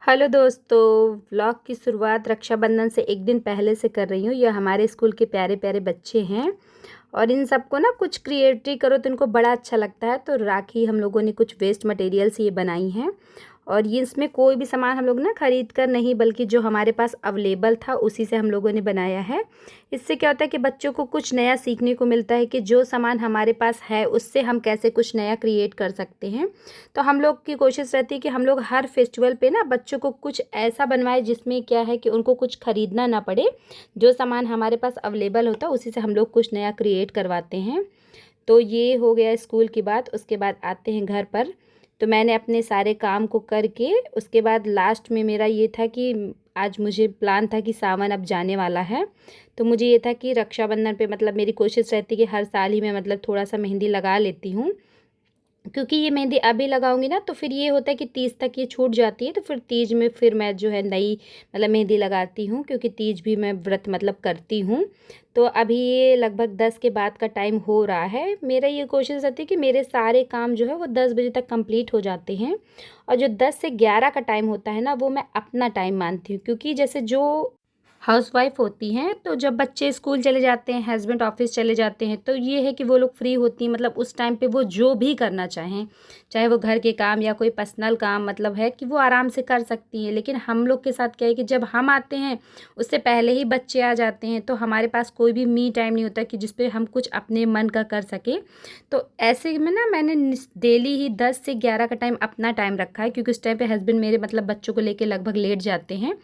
Hello दोस्तों। Vlog की शुरुआत रक्षाबंधन से एक दिन पहले से कर रही हूँ। ये हमारे स्कूल के प्यारे प्यारे बच्चे हैं और इन सबको ना कुछ क्रिएटिव करो तो इनको बड़ा अच्छा लगता है। तो राखी हम लोगों ने कुछ वेस्ट मटेरियल से ये बनाई हैं और ये इसमें कोई भी सामान हम लोग ना ख़रीद कर नहीं, बल्कि जो हमारे पास अवेलेबल था उसी से हम लोगों ने बनाया है। इससे क्या होता है कि बच्चों को कुछ नया सीखने को मिलता है कि जो सामान हमारे पास है उससे हम कैसे कुछ नया क्रिएट कर सकते हैं। तो हम लोग की कोशिश रहती है कि हम लोग हर फेस्टिवल पे ना बच्चों को कुछ ऐसा बनवाए जिसमें क्या है कि उनको कुछ ख़रीदना ना पड़े। जो सामान हमारे पास अवेलेबल होता है उसी से हम लोग कुछ नया क्रिएट करवाते हैं। तो ये हो गया स्कूल की बात। उसके बाद आते हैं घर पर। तो मैंने अपने सारे काम को करके उसके बाद लास्ट में मेरा ये था कि आज मुझे प्लान था कि सावन अब जाने वाला है। तो मुझे ये था कि रक्षाबंधन पे मतलब मेरी कोशिश रहती है कि हर साल ही मैं मतलब थोड़ा सा मेहंदी लगा लेती हूँ, क्योंकि ये मेहंदी अभी लगाऊंगी ना तो फिर ये होता है कि तीज तक ये छूट जाती है। तो फिर तीज में फिर मैं जो है नई मतलब मेहंदी लगाती हूँ, क्योंकि तीज भी मैं व्रत मतलब करती हूँ। तो अभी ये लगभग 10 के बाद का टाइम हो रहा है। मेरा ये कोशिश रहती है कि मेरे सारे काम जो है वो 10 बजे तक कंप्लीट हो जाते हैं। और जो 10 से 11 का टाइम होता है ना वो मैं अपना टाइम मानती हूँ, क्योंकि जैसे जो हाउसवाइफ होती हैं तो जब बच्चे स्कूल चले जाते हैं, हस्बैंड ऑफिस चले जाते हैं, तो ये है कि वो लोग फ्री होती हैं। मतलब उस टाइम पे वो जो भी करना चाहें, चाहे वो घर के काम या कोई पर्सनल काम मतलब है कि वो आराम से कर सकती हैं। लेकिन हम लोग के साथ क्या है कि जब हम आते हैं उससे पहले ही बच्चे आ जाते हैं, तो हमारे पास कोई भी मी टाइम नहीं होता कि जिस पे हम कुछ अपने मन का कर सकें। तो ऐसे में ना मैंने डेली ही 10 से 11 का टाइम अपना टाइम रखा है, क्योंकि उस टाइम पे हस्बैंड मेरे मतलब बच्चों को लेके लगभग लेट जाते हैं।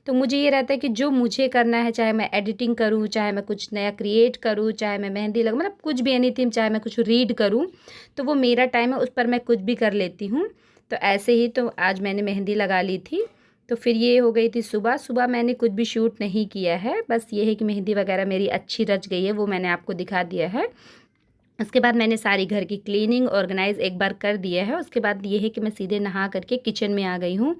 तो मुझे ये रहता है कि जो मुझे करना है, चाहे मैं एडिटिंग करूँ, चाहे मैं कुछ नया क्रिएट करूँ, चाहे मैं मेहंदी लगाऊँ, मतलब कुछ भी एनीथिंग, चाहे मैं कुछ रीड करूँ, तो वो मेरा टाइम है, उस पर मैं कुछ भी कर लेती हूँ। तो ऐसे ही तो आज मैंने मेहंदी लगा ली थी। तो फिर ये हो गई थी सुबह। सुबह मैंने कुछ भी शूट नहीं किया है, बस ये है कि मेहंदी वगैरह मेरी अच्छी रच गई है, वो मैंने आपको दिखा दिया है। उसके बाद मैंने सारी घर की क्लीनिंग ऑर्गेनाइज एक बार कर दिया है। उसके बाद ये है कि मैं सीधे नहा करके किचन में आ गई हूँ।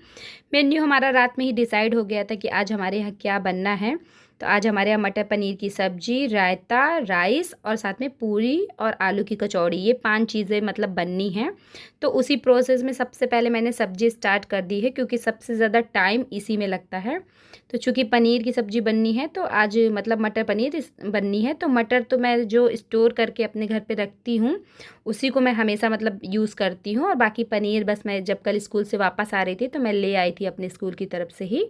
मेन्यू हमारा रात में ही डिसाइड हो गया था कि आज हमारे यहाँ क्या बनना है। तो आज हमारे यहाँ मटर पनीर की सब्जी, रायता, राइस और साथ में पूरी और आलू की कचौड़ी, ये 5 चीज़ें मतलब बननी हैं। तो उसी प्रोसेस में सबसे पहले मैंने सब्जी स्टार्ट कर दी है, क्योंकि सबसे ज़्यादा टाइम इसी में लगता है। तो चूँकि पनीर की सब्ज़ी बननी है तो आज मतलब मटर पनीर बननी है। तो मटर तो मैं जो स्टोर करके अपने घर पे रखती हूँ उसी को मैं हमेशा मतलब यूज़ करती हूँ। और बाकी पनीर बस मैं जब कल स्कूल से वापस आ रही थी तो मैं ले आई थी अपने स्कूल की तरफ से ही।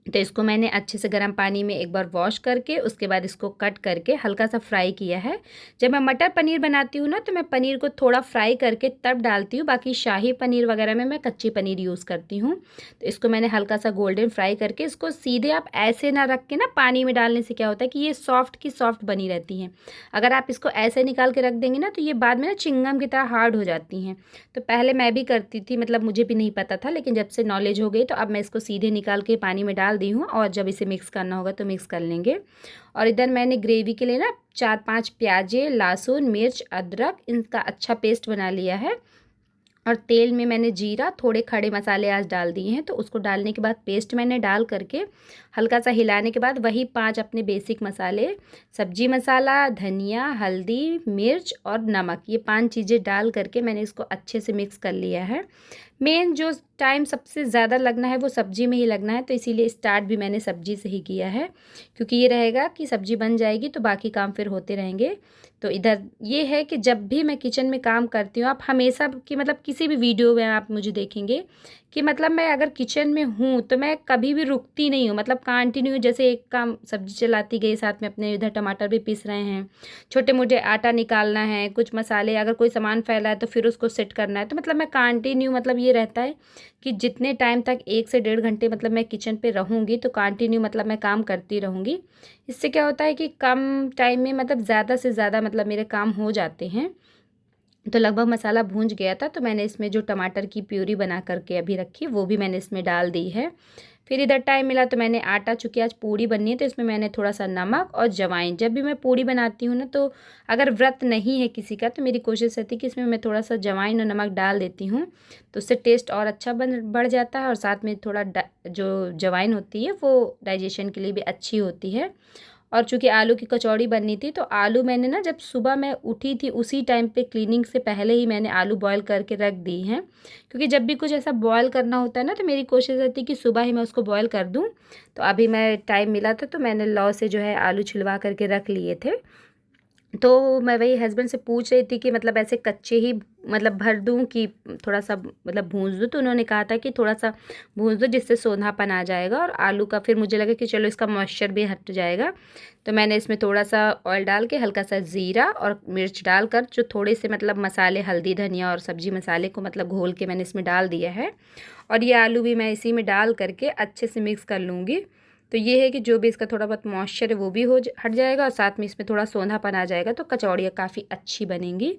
तो इसको मैंने अच्छे से गर्म पानी में एक बार वॉश करके उसके बाद इसको कट करके हल्का सा फ्राई किया है। जब मैं मटर पनीर बनाती हूँ ना तो मैं पनीर को थोड़ा फ्राई करके तब डालती हूँ, बाकी शाही पनीर वगैरह में मैं कच्ची पनीर यूज़ करती हूँ। तो इसको मैंने हल्का सा गोल्डन फ्राई करके इसको सीधे आप ऐसे ना रख के ना पानी में डालने से क्या होता है कि ये सॉफ्ट की सॉफ्ट बनी रहती हैं। अगर आप इसको ऐसे निकाल के रख देंगे ना तो ये बाद में ना चिंगम की तरह हार्ड हो जाती हैं। तो पहले मैं भी करती थी, मतलब मुझे भी नहीं पता था, लेकिन जब से नॉलेज हो गई तो अब मैं इसको सीधे निकाल के पानी में डाल दी हूँ और जब इसे मिक्स करना होगा तो मिक्स कर लेंगे। और इधर मैंने ग्रेवी के लिए ना 4-5 प्याजे, लहसुन, मिर्च, अदरक, इनका अच्छा पेस्ट बना लिया है। और तेल में मैंने जीरा, थोड़े खड़े मसाले आज डाल दिए हैं। तो उसको डालने के बाद पेस्ट मैंने डाल करके हल्का सा हिलाने के बाद वही 5 अपने बेसिक मसाले, सब्जी मसाला, धनिया, हल्दी, मिर्च और नमक, ये 5 चीज़ें डाल करके मैंने इसको अच्छे से मिक्स कर लिया है। मेन जो टाइम सबसे ज़्यादा लगना है वो सब्ज़ी में ही लगना है, तो इसीलिए स्टार्ट भी मैंने सब्ज़ी से ही किया है, क्योंकि ये रहेगा कि सब्ज़ी बन जाएगी तो बाकी काम फिर होते रहेंगे। तो इधर ये है कि जब भी मैं किचन में काम करती हूँ, आप हमेशा कि मतलब किसी भी वीडियो में आप मुझे देखेंगे कि मतलब मैं अगर किचन में हूँ तो मैं कभी भी रुकती नहीं हूँ। मतलब कंटिन्यू जैसे एक काम सब्ज़ी चलाती गई, साथ में अपने इधर टमाटर भी पीस रहे हैं, छोटे मोटे आटा निकालना है, कुछ मसाले, अगर कोई सामान फैला है तो फिर उसको सेट करना है। तो मतलब मैं कंटिन्यू मतलब ये रहता है कि जितने टाइम तक 1 से 1.5 घंटे मतलब मैं किचन पे रहूँगी तो कंटिन्यू मतलब मैं काम करती रहूँगी। इससे क्या होता है कि कम टाइम में मतलब ज़्यादा से ज़्यादा मतलब मेरे काम हो जाते हैं। तो लगभग मसाला भूंज गया था तो मैंने इसमें जो टमाटर की प्यूरी बना करके अभी रखी वो भी मैंने इसमें डाल दी है। फिर इधर टाइम मिला तो मैंने आटा, चूँकि आज पूड़ी बननी है तो इसमें मैंने थोड़ा सा नमक और जवाइन, जब भी मैं पूड़ी बनाती हूँ ना तो अगर व्रत नहीं है किसी का तो मेरी कोशिश रहती है कि इसमें मैं थोड़ा सा जवाइन और नमक डाल देती हूँ, तो उससे टेस्ट और अच्छा बढ़ जाता है। और साथ में थोड़ा जो जवाइन होती है वो डाइजेशन के लिए भी अच्छी होती है। और चूँकि आलू की कचौड़ी बननी थी, तो आलू मैंने ना जब सुबह मैं उठी थी उसी टाइम पे क्लीनिंग से पहले ही मैंने आलू बॉयल करके रख दी हैं, क्योंकि जब भी कुछ ऐसा बॉयल करना होता है ना, तो मेरी कोशिश रहती है कि सुबह ही मैं उसको बॉयल कर दूँ। तो अभी मैं टाइम मिला था तो मैंने लौ से जो है आलू छिलवा करके रख लिए थे। तो मैं वही हस्बैंड से पूछ रही थी कि मतलब ऐसे कच्चे ही मतलब भर दूँ कि थोड़ा-सा मतलब भूँज दूँ? तो उन्होंने कहा था कि थोड़ा-सा भूँज दो, जिससे सोंधापन आ जाएगा और आलू का फिर मुझे लगा कि चलो इसका मॉइस्चर भी हट जाएगा। तो मैंने इसमें थोड़ा-सा ऑयल डाल के, हल्का-सा ज़ीरा और मिर्च डालकर, जो थोड़े से मतलब मसाले, हल्दी, धनिया और सब्ज़ी मसाले को मतलब घोल के मैंने इसमें डाल दिया है। और ये आलू भी मैं इसी में डाल करके अच्छे से मिक्स कर लूँगी। तो ये है कि जो भी इसका थोड़ा बहुत मॉइस्चर है वो भी हट जाएगा और साथ में इसमें थोड़ा सोंधापन आ जाएगा, तो कचौड़ियाँ काफ़ी अच्छी बनेंगी।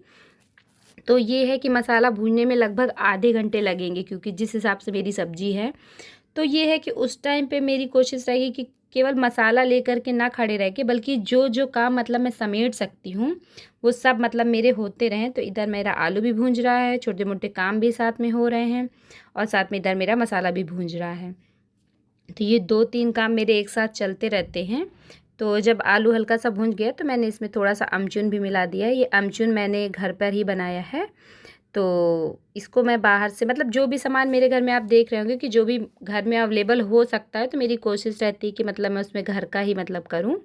तो ये है कि मसाला भूनने में लगभग आधे घंटे लगेंगे, क्योंकि जिस हिसाब से मेरी सब्ज़ी है। तो ये है कि उस टाइम पे मेरी कोशिश रहेगी कि केवल मसाला लेकर के ना खड़े रह के, बल्कि जो काम मतलब मैं समेट सकती हूँ वो सब मतलब मेरे होते रहें। तो इधर मेरा आलू भी भूंज रहा है, छोटे मोटे काम भी साथ में हो रहे हैं और साथ में इधर मेरा मसाला भी भूंज रहा है। तो ये 2-3 काम मेरे एक साथ चलते रहते हैं। तो जब आलू हल्का सा भुन गया तो मैंने इसमें थोड़ा-सा अमचूर भी मिला दिया है। ये अमचूर मैंने घर पर ही बनाया है। तो इसको मैं बाहर से मतलब जो भी सामान मेरे घर में आप देख रहे होंगे कि जो भी घर में अवेलेबल हो सकता है, तो मेरी कोशिश रहती है कि मतलब मैं उसमें घर का ही मतलब करूँ।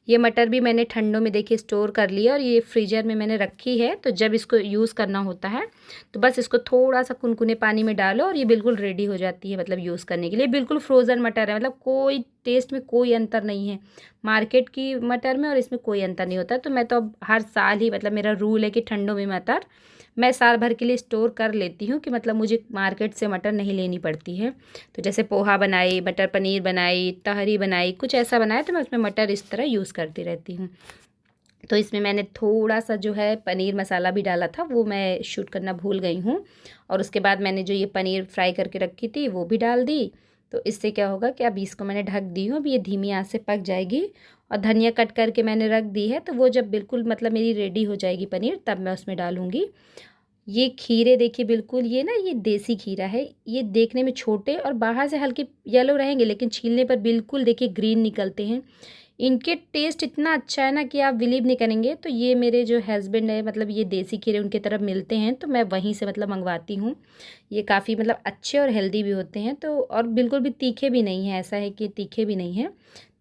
ये मटर भी मैंने ठंडों में देखिए स्टोर कर लिया और ये फ्रीज़र में मैंने रखी है। तो जब इसको यूज़ करना होता है तो बस इसको थोड़ा-सा कुनकुने पानी में डालो और ये बिल्कुल रेडी हो जाती है मतलब यूज़ करने के लिए। बिल्कुल फ्रोज़न मटर है, मतलब कोई टेस्ट में कोई अंतर नहीं है मार्केट की मटर में और इसमें कोई अंतर नहीं होता। तो मैं तो अब हर साल ही मतलब मेरा रूल है कि ठंडों में मटर मैं साल भर के लिए स्टोर कर लेती हूँ, कि मतलब मुझे मार्केट से मटर नहीं लेनी पड़ती है। तो जैसे पोहा बनाई, मटर पनीर बनाई, तहरी बनाई, कुछ ऐसा बनाया तो मैं उसमें मटर इस तरह यूज़ करती रहती हूँ। तो इसमें मैंने थोड़ा-सा जो है पनीर मसाला भी डाला था, वो मैं शूट करना भूल गई हूँ। और उसके बाद मैंने जो ये पनीर फ्राई करके रखी थी वो भी डाल दी। तो इससे क्या होगा कि अब इसको मैंने ढक दी हूँ, अब ये धीमी आँच से पक जाएगी। और धनिया कट करके मैंने रख दी है, तो वो जब बिल्कुल मतलब मेरी रेडी हो जाएगी पनीर, तब मैं उसमें डालूँगी। ये खीरे देखिए, बिल्कुल ये ना ये देसी खीरा है। ये देखने में छोटे और बाहर से हल्के येलो रहेंगे, लेकिन छीलने पर बिल्कुल देखिए ग्रीन निकलते हैं। इनके टेस्ट इतना अच्छा है ना कि आप बिलीव नहीं करेंगे। तो ये मेरे जो हस्बैंड है मतलब ये देसी खीरे उनके तरफ मिलते हैं, तो मैं वहीं से मतलब मंगवाती हूँ। ये काफ़ी मतलब अच्छे और हेल्दी भी होते हैं, तो और बिल्कुल भी तीखे भी नहीं हैं, ऐसा है कि तीखे भी नहीं हैं।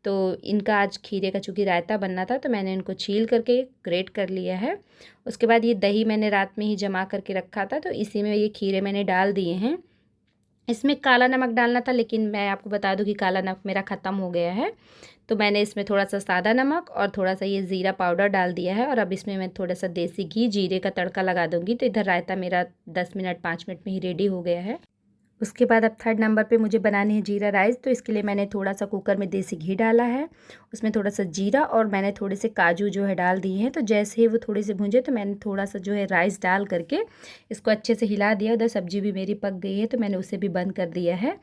तो इनका आज खीरे का चूँकि रायता बनना था, तो मैंने इनको छील करके ग्रेट कर लिया है। उसके बाद ये दही मैंने रात में ही जमा करके रखा था, तो इसी में ये खीरे मैंने डाल दिए हैं। इसमें काला नमक डालना था, लेकिन मैं आपको बता दूं कि काला नमक मेरा ख़त्म हो गया है। तो मैंने इसमें थोड़ा-सा सादा नमक और थोड़ा-सा ये ज़ीरा पाउडर डाल दिया है। और अब इसमें मैं थोड़ा-सा देसी घी, जीरे का तड़का लगा दूँगी। तो इधर रायता मेरा 10 मिनट 5 मिनट में ही रेडी हो गया है। उसके बाद अब थर्ड नंबर पे मुझे बनानी है जीरा राइस। तो इसके लिए मैंने थोड़ा-सा कुकर में देसी घी डाला है, उसमें थोड़ा-सा जीरा और मैंने थोड़े से काजू जो है डाल दिए हैं। तो जैसे ही वो थोड़े से भुंजे तो मैंने थोड़ा-सा जो है राइस डाल करके इसको अच्छे से हिला दिया। उधर सब्ज़ी भी मेरी पक गई है, तो मैंने उसे भी बंद कर दिया है।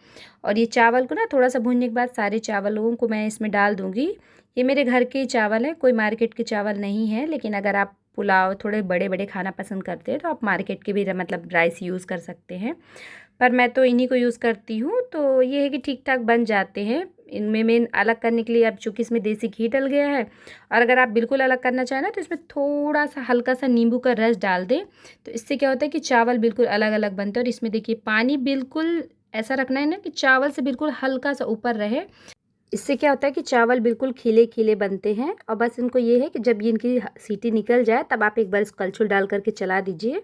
और ये चावल को ना थोड़ा-सा भूनने के बाद सारे चावलों को मैं इसमें डाल दूँगी। ये मेरे घर के ही चावल हैं, कोई मार्केट के चावल नहीं है। लेकिन अगर आप पुलाव थोड़े बड़े-बड़े खाना पसंद करते हैं, तो आप मार्केट के भी मतलब राइस यूज़ कर सकते हैं। पर मैं तो इन्हीं को यूज़ करती हूँ। तो ये है कि ठीक-ठाक बन जाते हैं। इनमें मैं अलग करने के लिए अब चूँकि इसमें देसी घी डल गया है, और अगर आप बिल्कुल अलग करना चाहें ना, तो इसमें थोड़ा-सा हल्का-सा नींबू का रस डाल दें। तो इससे क्या होता है कि चावल बिल्कुल अलग-अलग बनते हैं। और इसमें देखिए पानी बिल्कुल ऐसा रखना है ना कि चावल से बिल्कुल हल्का-सा ऊपर रहे। इससे क्या होता है कि चावल बिल्कुल खिले-खिले बनते हैं। और बस इनको ये है कि जब ये इनकी सीटी निकल जाए, तब आप एक बार इस कलछुल डाल करके चला दीजिए,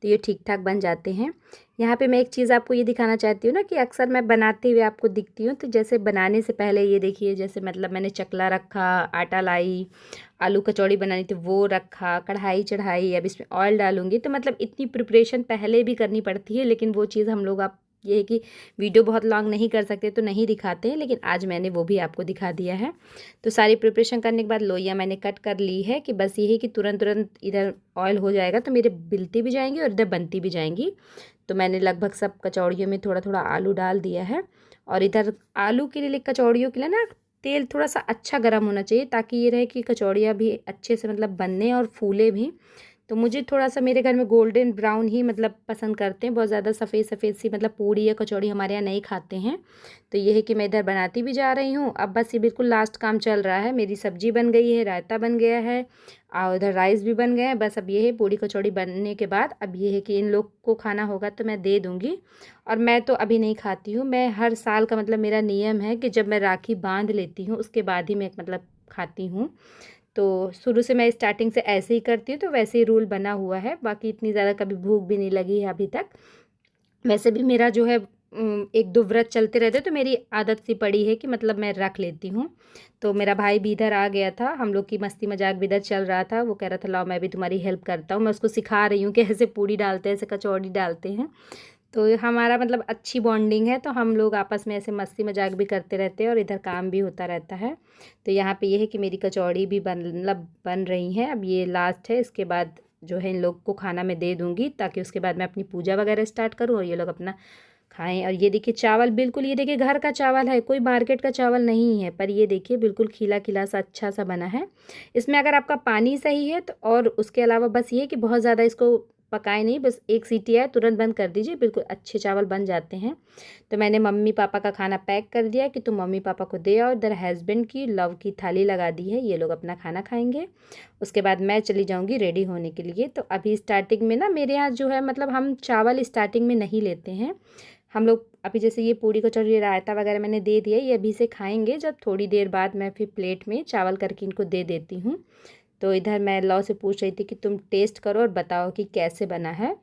तो ये ठीक-ठाक बन जाते हैं। यहाँ पे मैं एक चीज़ आपको ये दिखाना चाहती हूँ ना, कि अक्सर मैं बनाते हुए आपको दिखती हूँ। तो जैसे बनाने से पहले ये देखिए, जैसे मतलब मैंने चकला रखा, आटा लाई, आलू कचौड़ी बनानी थी वो रखा, कढ़ाई चढ़ाई, अब इसमें ऑयल डालूँगी। तो मतलब इतनी प्रिपरेशन पहले भी करनी पड़ती है, लेकिन वो चीज़ हम लोग आप ये है कि वीडियो बहुत लॉन्ग नहीं कर सकते तो नहीं दिखाते हैं, लेकिन आज मैंने वो भी आपको दिखा दिया है। तो सारी प्रिपरेशन करने के बाद लोइयाँ मैंने कट कर ली है, कि बस ये है कि तुरंत इधर ऑयल हो जाएगा तो मेरे बिलती भी जाएंगी और इधर बनती भी जाएंगी। तो मैंने लगभग सब कचौड़ियों में थोड़ा-थोड़ा आलू डाल दिया है। और इधर आलू के लिए, कचौड़ियों के लिए ना तेल थोड़ा-सा अच्छा गर्म होना चाहिए, ताकि ये रहे कि कचौड़ियाँ भी अच्छे से मतलब बनने और फूले भी। तो मुझे थोड़ा-सा मेरे घर में गोल्डन ब्राउन ही मतलब पसंद करते हैं, बहुत ज़्यादा सफ़ेद-सफ़ेद सी मतलब पूड़ी या कचौड़ी हमारे यहाँ नहीं खाते हैं। तो ये है कि मैं इधर बनाती भी जा रही हूँ। अब बस ये बिल्कुल लास्ट काम चल रहा है, मेरी सब्ज़ी बन गई है, रायता बन गया है और उधर राइस भी बन गए हैं। बस अब ये है पूड़ी कचौड़ी बनने के बाद अब ये है कि इन लोग को खाना होगा तो मैं दे दूँगी और मैं तो अभी नहीं खाती हूँ। मैं हर साल का मतलब मेरा नियम है कि जब मैं राखी बाँध लेती हूँ उसके बाद ही मैं मतलब खाती हूँ। तो शुरू से मैं स्टार्टिंग से ऐसे ही करती हूँ, तो वैसे ही रूल बना हुआ है। बाकी इतनी ज़्यादा कभी भूख भी नहीं लगी है अभी तक। वैसे भी मेरा जो है 1-2 व्रत चलते रहते, तो मेरी आदत सी पड़ी है कि मतलब मैं रख लेती हूँ। तो मेरा भाई भी इधर आ गया था, हम लोग की मस्ती मज़ाक भी इधर चल रहा था। वो कह रहा था लाओ मैं भी तुम्हारी हेल्प करता हूँ। मैं उसको सिखा रही हूँ कि ऐसे पूड़ी डालते हैं, ऐसे कचौड़ी डालते हैं। तो हमारा मतलब अच्छी बॉन्डिंग है, तो हम लोग आपस में ऐसे मस्ती मज़ाक भी करते रहते हैं और इधर काम भी होता रहता है। तो यहाँ पे ये है कि मेरी कचौड़ी भी बन रही हैं। अब ये लास्ट है, इसके बाद जो है इन लोग को खाना मैं दे दूँगी ताकि उसके बाद मैं अपनी पूजा वगैरह स्टार्ट करूँ और ये लोग अपना खाएँ। और ये देखिए चावल बिल्कुल, ये देखिए घर का चावल है, कोई मार्केट का चावल नहीं है, पर ये देखिए बिल्कुल खिला-खिला सा अच्छा सा बना है। इसमें अगर आपका पानी सही है तो और उसके अलावा बस ये है कि बहुत ज़्यादा इसको पकाएँ नहीं, बस 1 सीटी आए तुरंत बंद कर दीजिए, बिल्कुल अच्छे चावल बन जाते हैं। तो मैंने मम्मी-पापा का खाना पैक कर दिया कि तुम मम्मी-पापा को दे आओ। इधर हस्बैंड की लव की थाली लगा दी है, ये लोग अपना खाना खाएँगे। उसके बाद मैं चली जाऊँगी रेडी होने के लिए। तो अभी स्टार्टिंग में ना मेरे यहाँ जो है मतलब हम चावल स्टार्टिंग में नहीं लेते हैं। हम लोग अभी जैसे ये पूड़ी कचौड़ी रायता वगैरह मैंने दे दिया, ये अभी से खाएँगे, जब थोड़ी देर बाद मैं फिर प्लेट में चावल करके इनको दे देती हूँ। तो इधर मैं लव से पूछ रही थी कि तुम टेस्ट करो और बताओ कि कैसे बना है।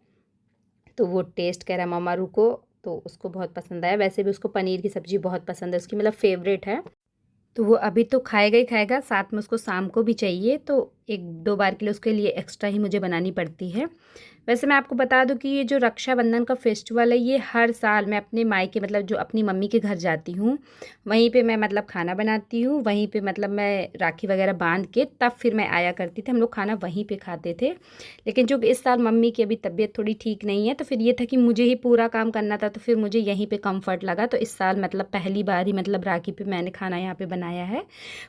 तो वो टेस्ट कह रहा मम्मा रुको, तो उसको बहुत पसंद आया। वैसे भी उसको पनीर की सब्ज़ी बहुत पसंद है, उसकी मतलब फ़ेवरेट है। तो वो अभी तो खाएगा ही खाएगा, साथ में उसको शाम को भी चाहिए, तो 1-2 बार के लिए उसके लिए एक्स्ट्रा ही मुझे बनानी पड़ती है। वैसे मैं आपको बता दूँ कि ये जो रक्षाबंधन का फेस्टिवल है, ये हर साल मैं अपने मायके मतलब जो अपनी मम्मी के घर जाती हूँ, वहीं पे मैं मतलब खाना बनाती हूँ, वहीं पे मतलब मैं राखी वगैरह बांध के तब फिर मैं आया करती थी। हम लोग खाना वहीं पे खाते थे। लेकिन चूँकि इस साल मम्मी की अभी तबीयत थोड़ी ठीक नहीं है, तो फिर ये था कि मुझे ही पूरा काम करना था, तो फिर मुझे यहीं पे कम्फ़र्ट लगा। तो इस साल मतलब पहली बार ही मतलब राखी पे मैंने खाना यहाँ पे बनाया है,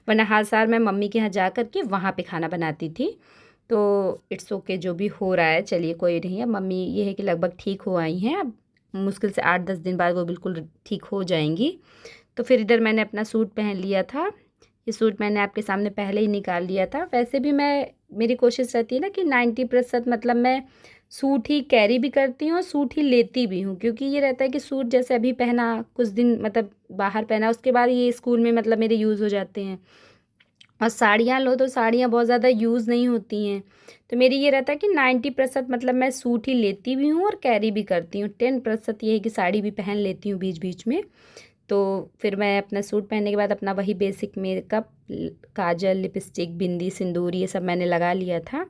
वरना हर साल मैं मम्मी के यहाँ जा कर के वहाँ पे खाना बनाती थी। तो इट्स ओके जो भी हो रहा है, चलिए कोई नहीं है। मम्मी ये है कि लगभग ठीक हो आई हैं, अब मुश्किल से 8-10 दिन बाद वो बिल्कुल ठीक हो जाएँगी। तो फिर इधर मैंने अपना सूट पहन लिया था। ये सूट मैंने आपके सामने पहले ही निकाल लिया था। वैसे भी मैं मेरी कोशिश रहती है ना कि 90% मतलब मैं सूट ही कैरी भी करती हूँ और सूट ही लेती भी हूँ, क्योंकि ये रहता है कि सूट जैसे अभी पहना, कुछ दिन मतलब बाहर पहना, उसके बाद ये स्कूल में मतलब मेरे यूज़ हो जाते हैं। और साड़ियाँ लो तो साड़ियाँ बहुत ज़्यादा यूज़ नहीं होती हैं। तो मेरी ये रहता है कि 90% मतलब मैं सूट ही लेती भी हूँ और कैरी भी करती हूँ। 10% ये है कि साड़ी भी पहन लेती हूँ बीच-बीच में। तो फिर मैं अपना सूट पहनने के बाद अपना वही बेसिक मेकअप, काजल, लिपस्टिक, बिंदी, सिंदूर ये सब मैंने लगा लिया था।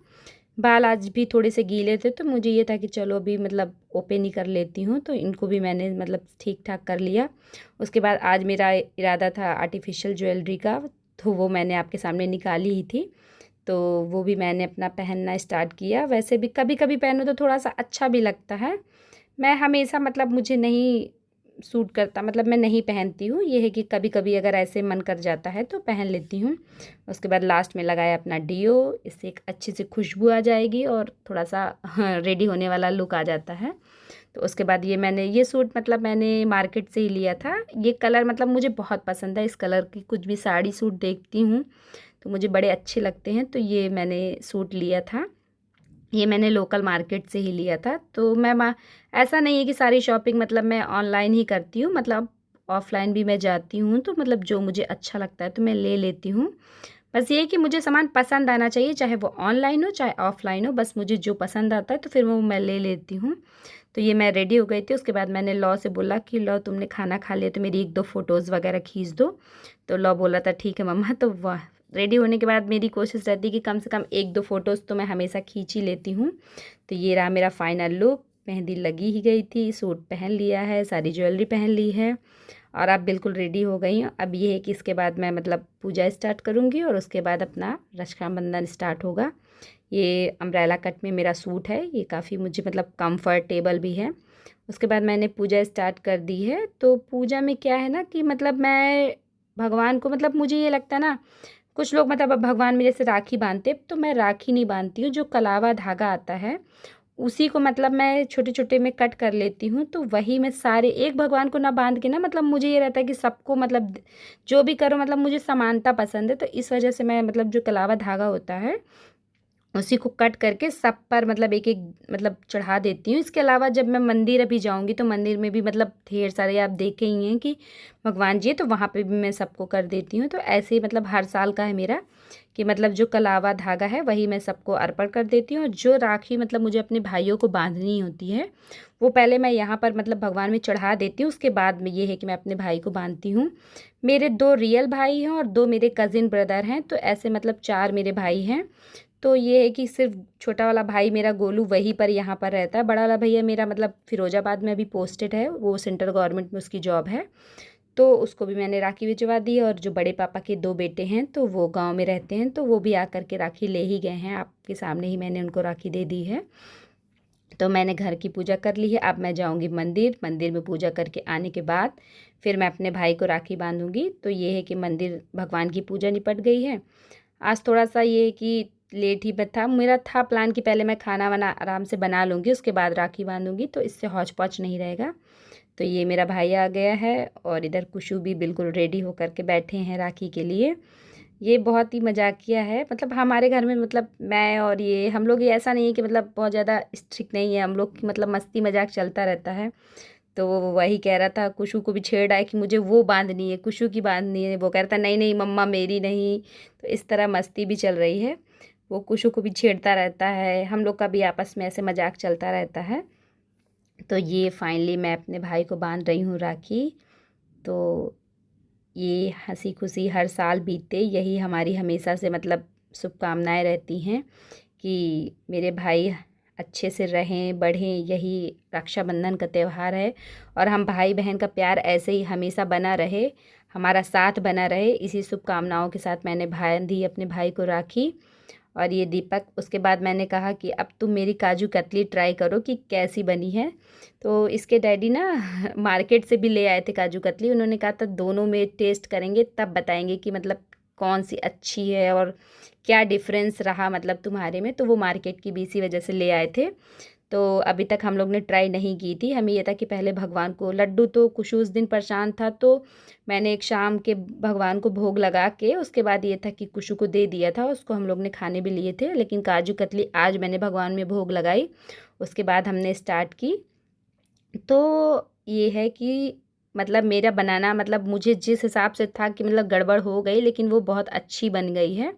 बाल आज भी थोड़े से गीले थे, तो मुझे ये था कि चलो अभी मतलब ओपन ही कर लेती हूँ, तो इनको भी मैंने मतलब ठीक-ठाक कर लिया। उसके बाद आज मेरा इरादा था आर्टिफ़िशियल ज्वेलरी का, तो वो मैंने आपके सामने निकाली ही थी। तो वो भी मैंने अपना पहनना स्टार्ट किया। वैसे भी कभी-कभी पहनो तो थोड़ा-सा अच्छा भी लगता है। मैं हमेशा मतलब मुझे नहीं सूट करता, मतलब मैं नहीं पहनती हूँ। ये है कि कभी-कभी अगर ऐसे मन कर जाता है तो पहन लेती हूँ। उसके बाद लास्ट में लगाया अपना डियो, इससे एक अच्छी सी खुशबू आ जाएगी और थोड़ा-सा हाँ, रेडी होने वाला लुक आ जाता है। तो उसके बाद ये सूट मतलब मैंने मार्केट से ही लिया था। ये कलर मतलब मुझे बहुत पसंद है, इस कलर की कुछ भी साड़ी सूट देखती हूँ तो मुझे बड़े अच्छे लगते हैं। तो ये मैंने सूट लिया था। ये मैंने लोकल मार्केट से ही लिया था। तो ऐसा नहीं है कि सारी शॉपिंग मतलब मैं ऑनलाइन ही करती हूँ, मतलब ऑफ़लाइन भी मैं जाती हूँ, तो मतलब जो मुझे अच्छा लगता है तो मैं ले लेती हूँ। बस ये है कि मुझे सामान पसंद आना चाहिए, चाहे वो ऑनलाइन हो चाहे ऑफ़लाइन हो, बस मुझे जो पसंद आता है तो फिर वो मैं ले लेती हूँ। तो ये मैं रेडी हो गई थी, उसके बाद मैंने लॉ से बोला कि लॉ तुमने खाना खा लिया तो मेरी 1-2 फ़ोटोज़ वग़ैरह खींच दो। तो लॉ बोला था ठीक है मम्मा। तो वाह! रेडी होने के बाद मेरी कोशिश रहती है कि कम से कम 1-2 फ़ोटोज़ तो मैं हमेशा खींच ही लेती हूँ। तो ये रहा मेरा फाइनल लुक। मेहंदी लगी ही गई थी, सूट पहन लिया है, सारी ज्वेलरी पहन ली है और अब बिल्कुल रेडी हो गई हूँ। अब ये है कि इसके बाद मैं मतलब पूजा स्टार्ट करूँगी और उसके बाद अपना रक्षाबंधन स्टार्ट होगा। ये अम्ब्रेला कट में मेरा सूट है, ये काफ़ी मुझे मतलब कंफर्टेबल भी है। उसके बाद मैंने पूजा स्टार्ट कर दी है। तो पूजा में क्या है ना कि मतलब मैं भगवान को मतलब मुझे ये लगता है ना, कुछ लोग मतलब अब भगवान में जैसे राखी बांधते, तो मैं राखी नहीं बांधती हूँ। जो कलावा धागा आता है उसी को मतलब मैं छोटे-छोटे में कट कर लेती हूँ, तो वही मैं सारे एक भगवान को ना बांध के ना, मतलब मुझे ये रहता है कि सबको मतलब जो भी करो, मतलब मुझे समानता पसंद है, तो इस वजह से मैं मतलब जो कलावा धागा होता है उसी को कट करके सब पर मतलब एक-एक मतलब चढ़ा देती हूँ। इसके अलावा जब मैं मंदिर अभी जाऊँगी तो मंदिर में भी मतलब ढेर सारे आप देखे ही हैं कि भगवान जी हैं, तो वहाँ पे भी मैं सबको कर देती हूँ। तो ऐसे ही मतलब हर साल का है मेरा कि मतलब जो कलावा धागा है वही मैं सबको अर्पण कर देती हूँ। और जो राखी मतलब मुझे अपने भाइयों को बांधनी होती है, वो पहले मैं यहाँ पर मतलब भगवान में चढ़ा देती हूँ, उसके बाद में ये है कि मैं अपने भाई को बांधती हूँ। मेरे 2 रियल भाई हैं और 2 मेरे कज़िन ब्रदर हैं, तो ऐसे मतलब 4 मेरे भाई हैं। तो ये है कि सिर्फ़ छोटा वाला भाई मेरा गोलू वहीं पर यहाँ पर रहता है। बड़ा वाला भैया मेरा मतलब फ़िरोज़ाबाद में अभी पोस्टेड है, वो सेंट्रल गवर्नमेंट में उसकी जॉब है। तो उसको भी मैंने राखी भिजवा दी है। और जो बड़े पापा के 2 बेटे हैं, तो वो गाँव में रहते हैं, तो वो भी आकर के राखी ले ही गए हैं। आपके सामने ही मैंने उनको राखी दे दी है। तो मैंने घर की पूजा कर ली है, अब मैं जाऊँगी मंदिर। मंदिर में पूजा करके आने के बाद फिर मैं अपने भाई को राखी बांधूँगी। तो ये है कि मंदिर भगवान की पूजा निपट गई है। आज थोड़ा-सा ये है कि लेट ही था, मेरा था प्लान कि पहले मैं खाना-वाना आराम से बना लूँगी, उसके बाद राखी बांधूँगी, तो इससे हौच-पौच नहीं रहेगा। तो ये मेरा भाई आ गया है और इधर कुशु भी बिल्कुल रेडी होकर के बैठे हैं राखी के लिए। ये बहुत ही मज़ाकिया है, मतलब हमारे घर में मतलब मैं और ये हम लोग, ये ऐसा नहीं है कि मतलब बहुत ज़्यादा स्ट्रिक्ट नहीं है, हम लोग की मतलब मस्ती मज़ाक चलता रहता है। तो वो वही कह रहा था, कुशु को भी छेड़ रहा है कि मुझे वो बांधनी है, कुशु की बांधनी है। वो कह रहा था नहीं नहीं मम्मा मेरी नहीं। तो इस तरह मस्ती भी चल रही है। वो कुशु को भी छेड़ता रहता है, हम लोग का भी आपस में ऐसे मजाक चलता रहता है। तो ये फाइनली मैं अपने भाई को बांध रही हूँ राखी। तो ये हंसी खुशी हर साल बीते, यही हमारी हमेशा से मतलब शुभकामनाएं रहती हैं कि मेरे भाई अच्छे से रहें बढ़ें। यही रक्षाबंधन का त्यौहार है और हम भाई बहन का प्यार ऐसे ही हमेशा बना रहे, हमारा साथ बना रहे। इसी शुभकामनाओं के साथ मैंने बांधी अपने भाई को राखी। और ये दीपक, उसके बाद मैंने कहा कि अब तुम मेरी काजू कतली ट्राई करो कि कैसी बनी है। तो इसके डैडी ना मार्केट से भी ले आए थे काजू कतली। उन्होंने कहा था दोनों में टेस्ट करेंगे तब बताएंगे कि मतलब कौन सी अच्छी है और क्या डिफरेंस रहा मतलब तुम्हारे में। तो वो मार्केट की भी इसी वजह से ले आए थे। तो अभी तक हम लोग ने ट्राई नहीं की थी। हमें ये था कि पहले भगवान को लड्डू, तो कुछ उस दिन परेशान था तो मैंने एक शाम के भगवान को भोग लगा के उसके बाद ये था कि कुशु को दे दिया था, उसको हम लोग ने खाने भी लिए थे। लेकिन काजू कतली आज मैंने भगवान में भोग लगाई, उसके बाद हमने स्टार्ट की। तो ये है कि मतलब मेरा बनाना मतलब मुझे जिस हिसाब से था कि मतलब गड़बड़ हो गई, लेकिन वो बहुत अच्छी बन गई है।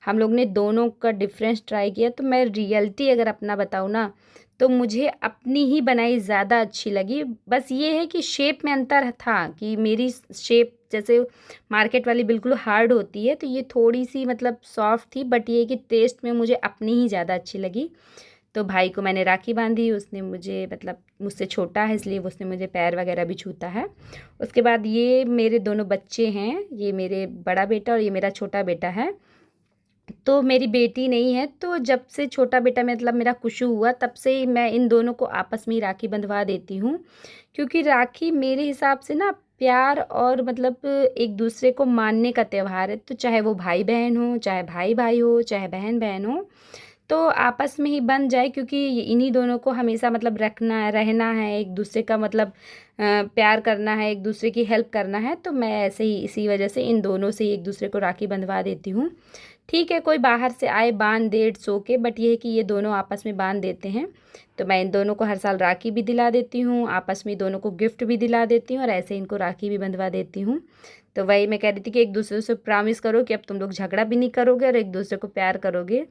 हम लोग ने दोनों का डिफरेंस ट्राई किया। तो मैं रियलिटी अगर अपना बताऊँ ना, तो मुझे अपनी ही बनाई ज़्यादा अच्छी लगी। बस ये है कि शेप में अंतर था कि मेरी शेप जैसे मार्केट वाली बिल्कुल हार्ड होती है, तो ये थोड़ी सी मतलब सॉफ्ट थी। बट ये कि टेस्ट में मुझे अपनी ही ज़्यादा अच्छी लगी। तो भाई को मैंने राखी बांधी, उसने मुझे मतलब मुझसे छोटा है इसलिए उसने मुझे पैर वगैरह भी छूता है। उसके बाद ये मेरे दोनों बच्चे हैं, ये मेरे बड़ा बेटा और ये मेरा छोटा बेटा है। तो मेरी बेटी नहीं है, तो जब से छोटा बेटा मतलब मेरा कुशु हुआ तब से ही मैं इन दोनों को आपस में ही राखी बंधवा देती हूँ। क्योंकि राखी मेरे हिसाब से ना प्यार और मतलब एक दूसरे को मानने का त्यौहार है। तो चाहे वो भाई बहन हो, चाहे भाई भाई हो, चाहे बहन बहन हो, तो आपस में ही बन जाए। क्योंकि इन्हीं दोनों को हमेशा मतलब रखना रहना है, एक दूसरे का मतलब प्यार करना है, एक दूसरे की हेल्प करना है। तो मैं ऐसे ही इसी वजह से इन दोनों से ही एक दूसरे को राखी बंधवा देती हूँ। ठीक है, कोई बाहर से आए बांध दे इट्स ओके, बट ये है कि ये दोनों आपस में बांध देते हैं। तो मैं इन दोनों को हर साल राखी भी दिला देती हूँ, आपस में दोनों को गिफ्ट भी दिला देती हूँ और ऐसे इनको राखी भी बंधवा देती हूँ। तो वही मैं कह रही थी कि एक दूसरे से प्रॉमिस करो कि अब तुम लोग झगड़ा भी नहीं करोगे और एक दूसरे को प्यार करोगे।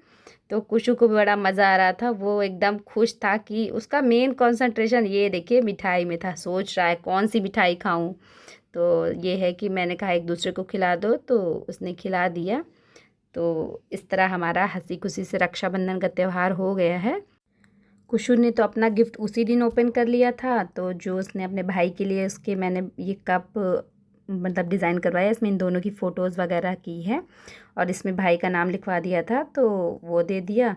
तो कुशु को भी बड़ा मज़ा आ रहा था, वो एकदम खुश था कि उसका मेन कंसंट्रेशन ये देखिए मिठाई में था, सोच रहा है कौन सी मिठाई खाऊं। तो ये है कि मैंने कहा एक दूसरे को खिला दो, तो उसने खिला दिया। तो इस तरह हमारा हंसी खुशी से रक्षाबंधन का त्यौहार हो गया है। कुशु ने तो अपना गिफ्ट उसी दिन ओपन कर लिया था। तो जो उसने अपने भाई के लिए उसके मैंने ये कप मतलब डिज़ाइन करवाया, इसमें इन दोनों की फ़ोटोज़ वगैरह की है और इसमें भाई का नाम लिखवा दिया था, तो वो दे दिया।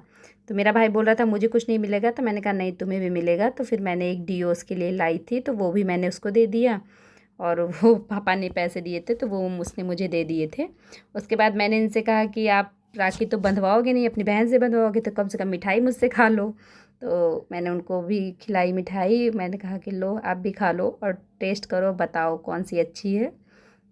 तो मेरा भाई बोल रहा था मुझे कुछ नहीं मिलेगा, तो मैंने कहा नहीं तुम्हें भी मिलेगा। तो फिर मैंने एक डियो उसके लिए लाई थी, तो वो भी मैंने उसको दे दिया। और वो पापा ने पैसे दिए थे तो वो उसने मुझे दे दिए थे। उसके बाद मैंने इनसे कहा कि आप राखी तो बंधवाओगे नहीं, अपनी बहन से बंधवाओगे तो कम से कम मिठाई मुझसे खा लो। तो मैंने उनको भी खिलाई मिठाई। मैंने कहा कि लो आप भी खा लो और टेस्ट करो, बताओ कौन सी अच्छी है।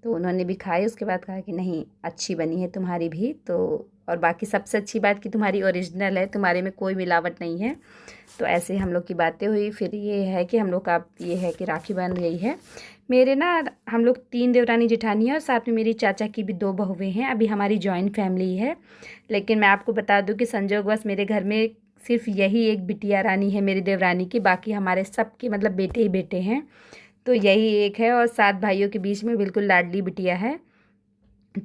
तो उन्होंने भी खाई। उसके बाद कहा कि नहीं अच्छी बनी है तुम्हारी भी। तो और बाकी सबसे अच्छी बात कि तुम्हारी ओरिजिनल है, तुम्हारे में कोई मिलावट नहीं है। तो ऐसे हम लोग की बातें हुई। फिर ये है कि हम लोग का ये है कि राखी बन गई है। मेरे ना हम लोग 3 देवरानी जेठानी हैं और साथ में मेरी चाचा की भी 2 बहुएँ हैं। अभी हमारी जॉइंट फैमिली है। लेकिन मैं आपको बता दूं कि संजोगवश मेरे घर में सिर्फ यही एक बिटिया रानी है मेरी देवरानी की, बाकी हमारे सबके मतलब बेटे ही बेटे हैं। तो यही एक है और 7 भाइयों के बीच में बिल्कुल लाडली बिटिया है।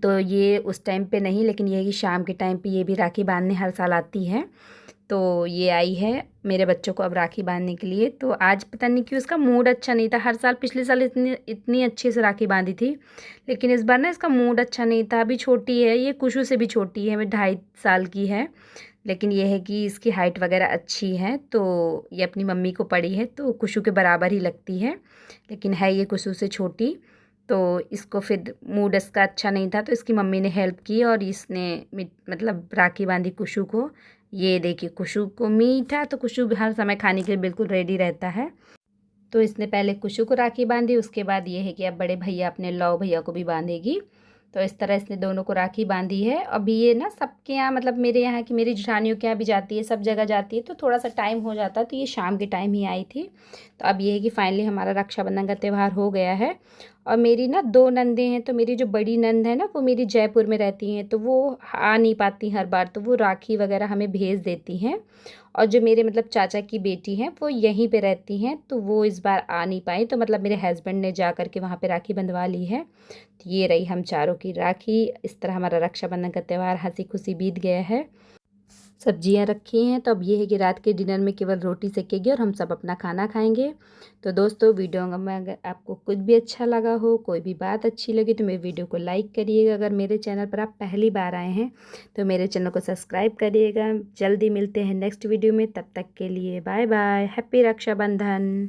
तो ये उस टाइम पे नहीं, लेकिन ये है कि शाम के टाइम पे ये भी राखी बांधने हर साल आती है। तो ये आई है मेरे बच्चों को अब राखी बांधने के लिए। तो आज पता नहीं क्यों इसका मूड अच्छा नहीं था। हर साल पिछले साल इतनी इतनी अच्छे से राखी बांधी थी, लेकिन इस बार ना इसका मूड अच्छा नहीं था। अभी छोटी है ये, कुशु से भी छोटी है, मैं 2.5 साल की है। लेकिन ये है कि इसकी हाइट वगैरह अच्छी है। तो ये अपनी मम्मी को पड़ी है तो कुशु के बराबर ही लगती है, लेकिन है ये कुशु से छोटी। तो इसको फिर मूड इसका अच्छा नहीं था तो इसकी मम्मी ने हेल्प की और इसने मतलब राखी बांधी कुशु को। ये देखिए कुशु को मीठा, तो कुशु हर समय खाने के लिए बिल्कुल रेडी रहता है। तो इसने पहले कुशु को राखी बांधी, उसके बाद ये है कि अब बड़े भैया अपने लव भैया को भी बांधेगी। तो इस तरह इसने दोनों को राखी बांधी है। अभी ये ना सबके यहाँ मतलब मेरे यहाँ की मेरी जेठानियों के यहाँ भी जाती है, सब जगह जाती है, तो थोड़ा सा टाइम हो जाता है। तो ये शाम के टाइम ही आई थी। तो अब ये है कि फाइनली हमारा रक्षाबंधन का त्यौहार हो गया है। और मेरी ना 2 नंदें हैं। तो मेरी जो बड़ी नंद है ना वो मेरी जयपुर में रहती हैं, तो वो आ नहीं पाती हर बार, तो वो राखी वगैरह हमें भेज देती हैं। और जो मेरे मतलब चाचा की बेटी हैं वो यहीं पे रहती हैं, तो वो इस बार आ नहीं पाई। तो मतलब मेरे हस्बैंड ने जा कर के वहाँ पे राखी बंधवा ली है। तो ये रही हम चारों की राखी। इस तरह हमारा रक्षाबंधन का त्यौहार हंसी खुशी बीत गया है। सब्जियां रखी हैं। तो अब ये है कि रात के डिनर में केवल रोटी सेकेगी और हम सब अपना खाना खाएंगे। तो दोस्तों वीडियो में अगर आपको कुछ भी अच्छा लगा हो, कोई भी बात अच्छी लगी, तो मेरे वीडियो को लाइक करिएगा। अगर मेरे चैनल पर आप पहली बार आए हैं तो मेरे चैनल को सब्सक्राइब करिएगा। जल्दी मिलते हैं नेक्स्ट वीडियो में, तब तक के लिए बाय बाय, हैप्पी रक्षाबंधन।